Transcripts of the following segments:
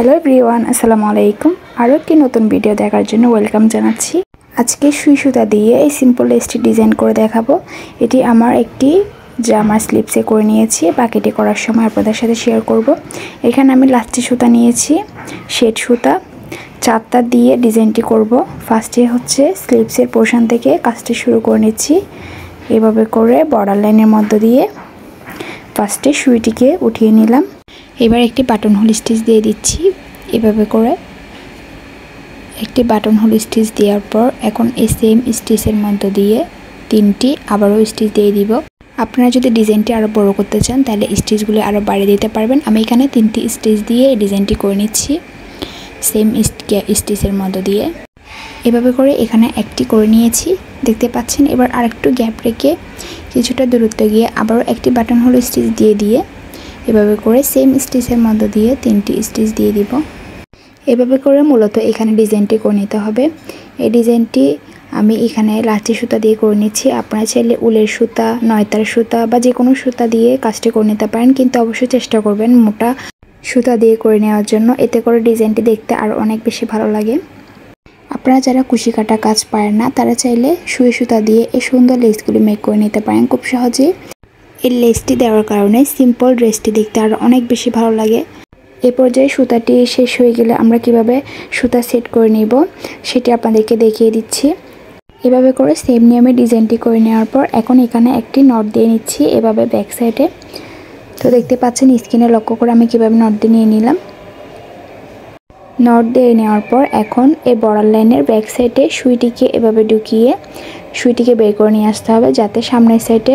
Hello everyone, আসসালামু আলাইকুম। আরও একটি নতুন ভিডিও দেখার জন্য ওয়েলকাম জানাচ্ছি। আজকে সুই সুতা দিয়ে এই সিম্পল লেসটি ডিজাইন করে দেখাবো। এটি আমার একটি জামার স্লিপসে করে নিয়েছি, বাকিটি করার সময় আপনাদের সাথে শেয়ার করব। এখানে আমি লাচ্ছি সুতা নিয়েছি, শেড সুতা, চারটা দিয়ে ডিজাইনটি করব। ফার্স্টে হচ্ছে স্লিপসের পোর্শন থেকে কাজটি শুরু করে নিচ্ছি। এভাবে করে বর্ডার লাইনের মধ্য দিয়ে ফার্স্টে সুইটিকে উঠিয়ে নিলাম। এবার একটি বাটন হোল স্টিচ দিয়ে দিচ্ছি। এভাবে করে একটি বাটন হোল স্টিচ দেওয়ার পর এখন এই সেম স্টিচের মধ্য দিয়ে তিনটি আবারও স্টিচ দিয়ে দিব। আপনারা যদি ডিজাইনটি আরও বড় করতে চান তাহলে স্টিচগুলো আরও বাড়িয়ে দিতে পারবেন। আমি এখানে তিনটি স্টিচ দিয়ে এই ডিজাইনটি করে নিচ্ছি সেম স্টিচের মধ্য দিয়ে। এভাবে করে এখানে একটি করে নিয়েছি, দেখতে পাচ্ছেন। এবার আরেকটু গ্যাপ রেখে কিছুটা দূরত্বে গিয়ে আবারও একটি বাটন হোল স্টিচ দিয়ে এভাবে করে সেম স্টিচের মধ্য দিয়ে তিনটি স্টিচ দিয়ে দিব। এভাবে করে মূলত এখানে ডিজাইনটি করে নিতে হবে। এই ডিজাইনটি আমি এখানে লাচ্ছি সুতা দিয়ে করে নিচ্ছি। আপনারা চাইলে উলের সুতা, নয়তার সুতা বা যে কোনো সুতা দিয়ে কাজটি করে নিতে পারেন, কিন্তু অবশ্যই চেষ্টা করবেন মোটা সুতা দিয়ে করে নেওয়ার জন্য। এতে করে ডিজাইনটি দেখতে আরও অনেক বেশি ভালো লাগে। আপনারা যারা কুশি কাটা কাজ পারেন না তারা চাইলে সুই সুতা দিয়ে এই সুন্দর লেসগুলি মেক করে নিতে পারেন খুব সহজে। এই লেসটি দেওয়ার কারণে সিম্পল ড্রেসটি দেখতে আরও অনেক বেশি ভালো লাগে। এ পর্যায়ে সুতাটি শেষ হয়ে গেলে আমরা কিভাবে সুতা সেট করে নিব সেটি আপনাদেরকে দেখিয়ে দিচ্ছি। এভাবে করে সেম নিয়মে ডিজাইনটি করে নেওয়ার পর এখন এখানে একটি নট দিয়ে নিচ্ছি এভাবে ব্যাক সাইডে। তো দেখতে পাচ্ছেন স্ক্রিনে লক্ষ্য করে আমি কিভাবে নট দিয়ে নিয়ে নিলাম। নট দিয়ে নেওয়ার পর এখন এই বর্ডার লাইনের ব্যাক সাইডে সুইটিকে এভাবে ঢুকিয়ে সুইটিকে বের করে নিয়ে আসতে হবে, যাতে সামনের সাইডে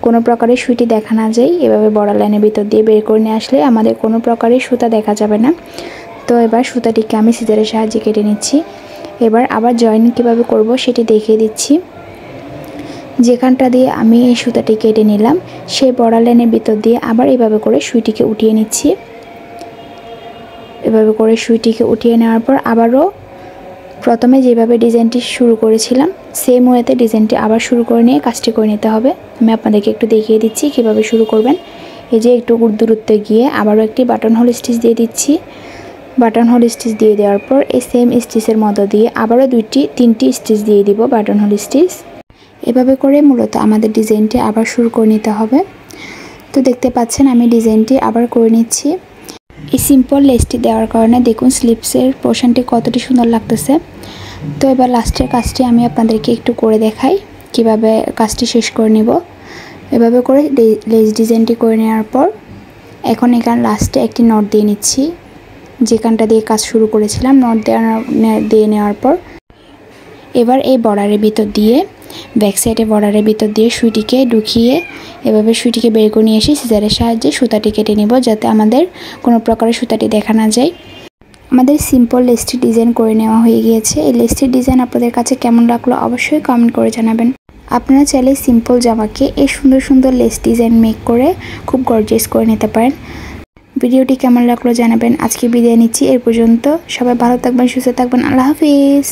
কোনো প্রকারের সুইটি দেখা না যায়। এভাবে বর্ডার লাইনের ভিতর দিয়ে বের করে নিয়ে আসলে আমাদের কোনো প্রকারের সুতা দেখা যাবে না। তো এবার সুতাটিকে আমি সিজারের সাহায্যে কেটে নিচ্ছি। এবার আবার জয়েন কীভাবে করব সেটি দেখিয়ে দিচ্ছি। যেখানটা দিয়ে আমি এই সুতাটি কেটে নিলাম সেই বর্ডার লাইনের ভিতর দিয়ে আবার এভাবে করে সুইটিকে উঠিয়ে নিচ্ছি। এভাবে করে সুইটিকে উঠিয়ে নেওয়ার পর আবারও প্রথমে যেভাবে ডিজাইনটি শুরু করেছিলাম সেম ওয়েতে ডিজাইনটি আবার শুরু করে নিয়ে কাজটি করে নিতে হবে। আমি আপনাদেরকে একটু দেখিয়ে দিচ্ছি কীভাবে শুরু করবেন। এই যে একটু দূরত্বে গিয়ে আবারও একটি বাটন হোল স্টিচ দিয়ে দিচ্ছি। বাটন হোল স্টিচ দিয়ে দেওয়ার পর এই সেম স্টিচের মধ্য দিয়ে আবারও তিনটি স্টিচ দিয়ে দিব বাটন হোল স্টিচ। এভাবে করে মূলত আমাদের ডিজাইনটি আবার শুরু করে নিতে হবে। তো দেখতে পাচ্ছেন আমি ডিজাইনটি আবার করে নিচ্ছি। এই সিম্পল লেসটি দেওয়ার কারণে দেখুন স্লিপসের পোর্শনটি কতটি সুন্দর লাগতেছে। তো এবার লাস্টের কাজটি আমি আপনাদেরকে একটু করে দেখাই কিভাবে কাজটি শেষ করে নিব। এভাবে করে লেস ডিজাইনটি করে নেওয়ার পর এখন এখানে লাস্টে একটি নট দিয়ে নিচ্ছি। যেখানটা দিয়ে কাজ শুরু করেছিলাম নট দিয়ে নেওয়ার পর এবার এই বর্ডারের ভিতর দিয়ে ব্যাক সাইডে বর্ডারের ভিতর দিয়ে সুইটিকে ঢুকিয়ে এভাবে সুইটিকে বের করে নিয়ে এসে সিজারের সাহায্যে সুতাটি কেটে নিব, যাতে আমাদের কোনো প্রকারের সুতাটি দেখা না যায়। আমাদের সিম্পল লেসটি ডিজাইন করে নেওয়া হয়ে গিয়েছে। এই লেসটির ডিজাইন আপনাদের কাছে কেমন লাগলো অবশ্যই কমেন্ট করে জানাবেন। আপনারা চাইলে সিম্পল জামাকে এই সুন্দর সুন্দর লেস ডিজাইন মেক করে খুব গর্জিয়াস করে নিতে পারেন। ভিডিওটি কেমন লাগলো জানাবেন। আজকে বিদায় নিচ্ছি এর পর্যন্ত। সবাই ভালো থাকবেন, সুস্থ থাকবেন। আল্লাহ হাফিজ।